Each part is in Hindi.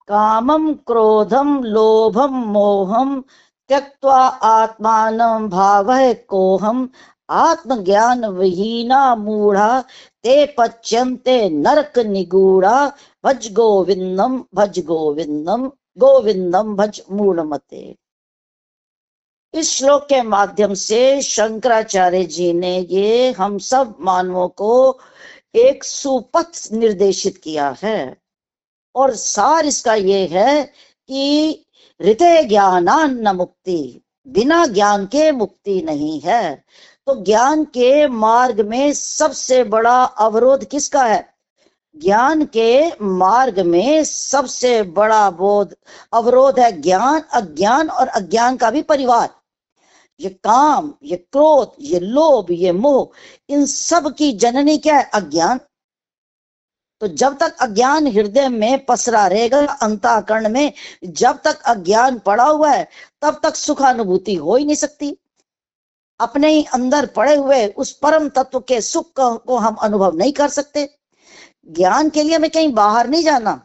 कामं क्रोधं लोभं मोहं त्यक्त्वा आत्मानं भावः कोहम। आत्मज्ञान विहीना मूढ़ा ते पच्यन्ते नरक निगूढ़ा। भज गोविंदम भज गोविंदम गोविंदम भज मूढ़मते। इस श्लोक के माध्यम से शंकराचार्य जी ने ये हम सब मानवों को एक सुपथ निर्देशित किया है। और सार इसका ये है कि हृदय ज्ञानान न मुक्ति, बिना ज्ञान के मुक्ति नहीं है। तो ज्ञान के मार्ग में सबसे बड़ा अवरोध किसका है? ज्ञान के मार्ग में सबसे बड़ा अवरोध है ज्ञान, अज्ञान और अज्ञान का भी परिवार। ये काम, ये क्रोध, ये लोभ, ये मोह, इन सब की जननी क्या है? अज्ञान। तो जब तक अज्ञान हृदय में पसरा रहेगा, अंतःकरण में जब तक अज्ञान पड़ा हुआ है, तब तक सुखानुभूति हो ही नहीं सकती। अपने ही अंदर पड़े हुए उस परम तत्व के सुख को हम अनुभव नहीं कर सकते। ज्ञान के लिए हमें कहीं बाहर नहीं जाना,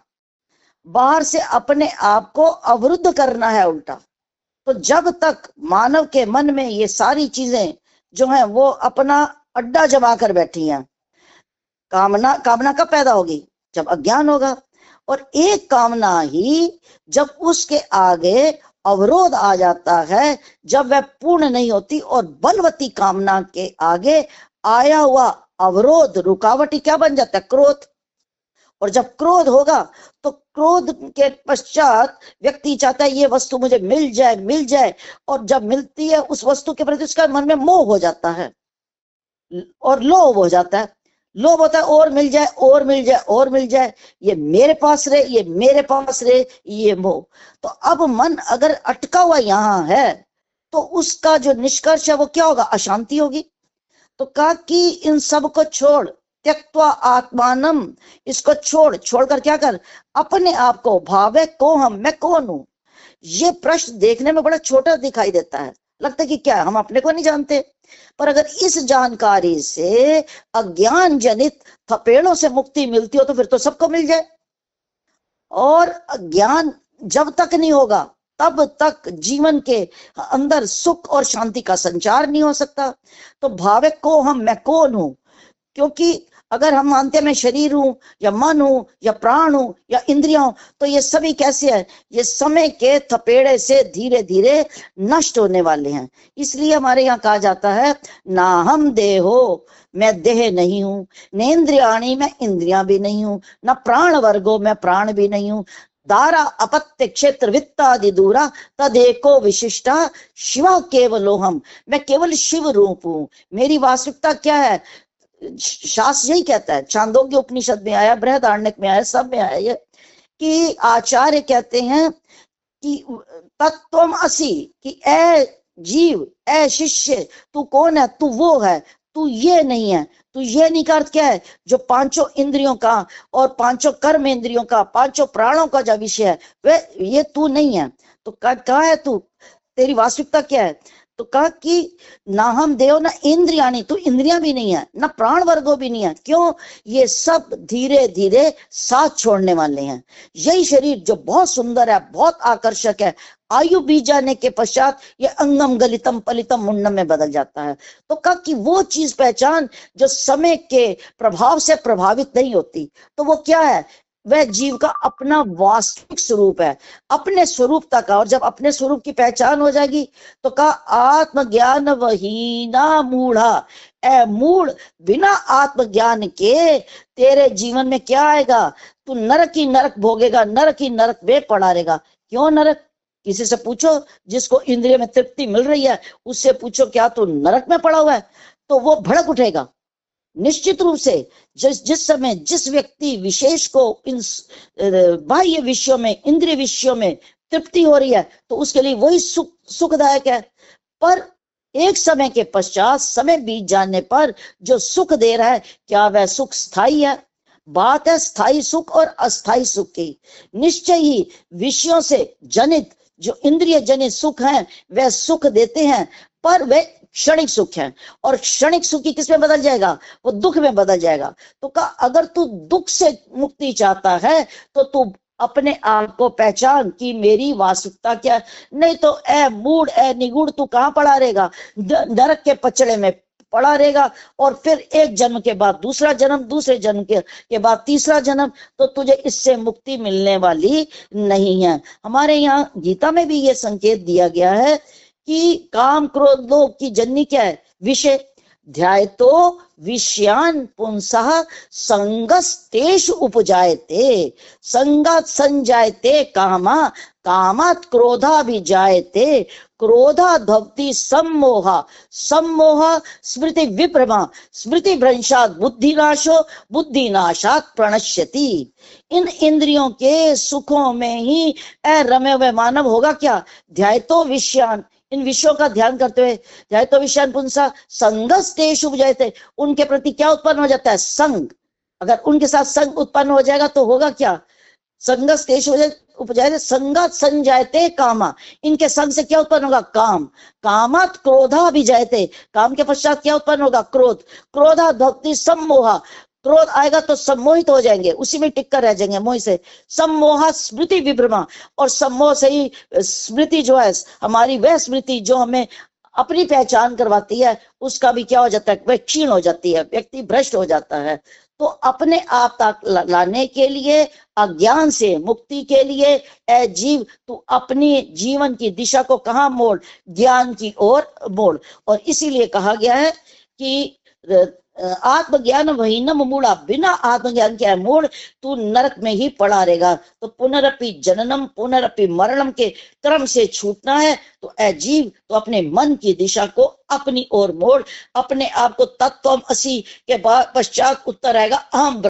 बाहर से अपने आप को अवरुद्ध करना है उल्टा। तो जब तक मानव के मन में ये सारी चीजें जो हैं वो अपना अड्डा जमा कर बैठी हैं, कामना कब पैदा होगी? जब अज्ञान होगा। और एक कामना ही जब उसके आगे अवरोध आ जाता है, जब वह पूर्ण नहीं होती, और बलवती कामना के आगे आया हुआ अवरोध, रुकावट ही क्या बन जाता है? क्रोध। और जब क्रोध होगा तो क्रोध के पश्चात व्यक्ति चाहता है ये वस्तु मुझे मिल जाए, मिल जाए। और जब मिलती है उस वस्तु के प्रति उसका मन में मोह हो जाता है और लोभ हो जाता है। लोभ होता है और मिल जाए, और मिल जाए, और मिल जाए, ये मेरे पास रहे, ये मेरे पास रहे, ये मोह। तो अब मन अगर अटका हुआ यहां है तो उसका जो निष्कर्ष है वो क्या होगा? अशांति होगी। तो कहा कि इन सब को छोड़, त्यक्त्वा आत्मानम, इसको छोड़कर क्या कर? अपने आप को भावे को हम, मैं कौन हूं? ये प्रश्न देखने में बड़ा छोटा दिखाई देता है, लगता है कि क्या हम अपने को नहीं जानते। पर अगर इस जानकारी से अज्ञान जनित थपेड़ों से मुक्ति मिलती हो तो फिर तो सबको मिल जाए। और ज्ञान जब तक नहीं होगा तब तक जीवन के अंदर सुख और शांति का संचार नहीं हो सकता। तो भावे को हम, मैं कौन हूं? क्योंकि अगर हम मानते हैं मैं शरीर हूं या मन हूं या प्राण हूं या इंद्रियां हूं, तो ये सभी कैसे है? ये समय के थपेड़े से धीरे धीरे नष्ट होने वाले हैं। इसलिए हमारे यहाँ कहा जाता है ना हम देहो, मैं देह नहीं हूं, नेन्द्रियाणी, मैं इंद्रियां भी नहीं हूं, न प्राण वर्गो, मैं प्राण भी नहीं हूं, दारा अपत्य क्षेत्र वित्तादि दूरा, तदेको विशिष्टा शिवा केवलो हम, मैं केवल शिव रूप हूं। मेरी वास्तविकता क्या है? शास्त्र यही कहता है, छांदोग्य उपनिषद में आया, बृहदारण्यक में आया, सब में आया ये कि आचार्य कहते हैं कि तत्वम असि, कि ए जीव, ए शिष्य, तू कौन है? तू वो है, तू ये नहीं है। तू ये नहीं का अर्थ क्या है? जो पांचों इंद्रियों का और पांचों कर्म इंद्रियों का, पांचों प्राणों का जो विषय है वह ये तू नहीं है। तो कहा है तू, तेरी वास्तविकता क्या है? तो कहा कि ना हम देव ना इंद्रियाणी, तो इंद्रियां भी नहीं है, ना प्राण वर्गो भी नहीं है। क्यों? ये सब धीरे धीरे साथ छोड़ने वाले हैं। यही शरीर जो बहुत सुंदर है, बहुत आकर्षक है, आयु बीत जाने के पश्चात ये अंगम गलितम पलितम मुंडम में बदल जाता है। तो कहा कि वो चीज पहचान जो समय के प्रभाव से प्रभावित नहीं होती। तो वो क्या है? वह जीव का अपना वास्तविक स्वरूप है, अपने स्वरूप तक। और जब अपने स्वरूप की पहचान हो जाएगी तो कहा आत्मज्ञान वहीना मूढ़ा, ए मूढ़, बिना आत्मज्ञान के तेरे जीवन में क्या आएगा? तू नरक ही नरक भोगेगा, नरक ही नरक में पड़ा रहेगा। क्यों नरक? किसी से पूछो जिसको इंद्रिय में तृप्ति मिल रही है, उससे पूछो क्या तू नरक में पड़ा हुआ है, तो वो भड़क उठेगा निश्चित रूप से। जिस समय जिस व्यक्ति विशेष को इन बाह्य विषयों में, इंद्रिय विषयों में तृप्ति हो रही है, तो उसके लिए वही सुखदायक है। पर एक समय के पश्चात, समय बीत जाने पर जो सुख दे रहा है, क्या वह सुख स्थायी है? बात है स्थायी सुख और अस्थायी सुख की। निश्चय ही विषयों से जनित जो इंद्रिय जनित सुख हैं वह सुख देते हैं, पर वे क्षणिक सुख है। और क्षणिक सुख की किस में बदल जाएगा? वो दुख में बदल जाएगा। तो कहा अगर तू दुख से मुक्ति चाहता है तो तू अपने आप को पहचान कि मेरी वास्तविकता क्या है। नहीं तो ए मूड ए निगुड़ तू कहाँ पड़ा रहेगा, नरक के पचड़े में पड़ा रहेगा, और फिर एक जन्म के बाद दूसरा जन्म, दूसरे जन्म के बाद तीसरा जन्म, तो तुझे इससे मुक्ति मिलने वाली नहीं है। हमारे यहाँ गीता में भी ये संकेत दिया गया है कि काम क्रोध लोभ की जननी क्या है, विषय। ध्यायतो विषयान पुंसः संगस्तेषु उपजायते, संगात संजायते कामा, कामात क्रोधा भी जायते, क्रोधा भक्ति सम्मोहा, सम्मोह स्मृति विभ्रमा, स्मृति भ्रंशात बुद्धिनाशो, बुद्धिनाशात प्रणश्यति। इन इंद्रियों के सुखों में ही रमे हुए मानव होगा क्या, ध्यायतो विषयान, इन विषयों का ध्यान करते हुए, ध्यायतो विषयान पुंसा संगस्तेषु उपजायते, उनके प्रति क्या उत्पन्न हो जाता है, संग। अगर उनके साथ संग उत्पन्न हो जाएगा तो होगा क्या, संगस्तेषु उपजायते संगात संजायते कामा, इनके संग से क्या उत्पन्न होगा, काम। कामात क्रोधा भी जायते, काम के पश्चात क्या उत्पन्न होगा, क्रोध। क्रोधा भक्ति सम्मोहा, क्रोध आएगा तो सम्मोहित हो जाएंगे, उसी में टिक कर रह जाएंगे मोह से। सम्मोहा स्मृति विभ्रमा, और सम्मोह से ही स्मृति जो है हमारी, वह स्मृति जो हमें अपनी पहचान करवाती है, उसका भी क्या हो जाता है, वह क्षीण हो जाती है, व्यक्ति भ्रष्ट हो जाता है। तो अपने आप तक लाने के लिए, अज्ञान से मुक्ति के लिए, ए जीव तू अपनी जीवन की दिशा को कहाँ मोड़, ज्ञान की ओर मोड़। और इसीलिए कहा गया है कि आत्मज्ञान वही न मूढ़ा, बिना आत्मज्ञान के मूढ़ तू नरक में ही पड़ा रहेगा। तो पुनरपि जननम पुनरपि मरणम के क्रम से छूटना है तो ए जीव तो अपने मन की दिशा को अपनी ओर मोड़। अपने आप को तत्वमसि के बाद पश्चात उत्तर आएगा अहम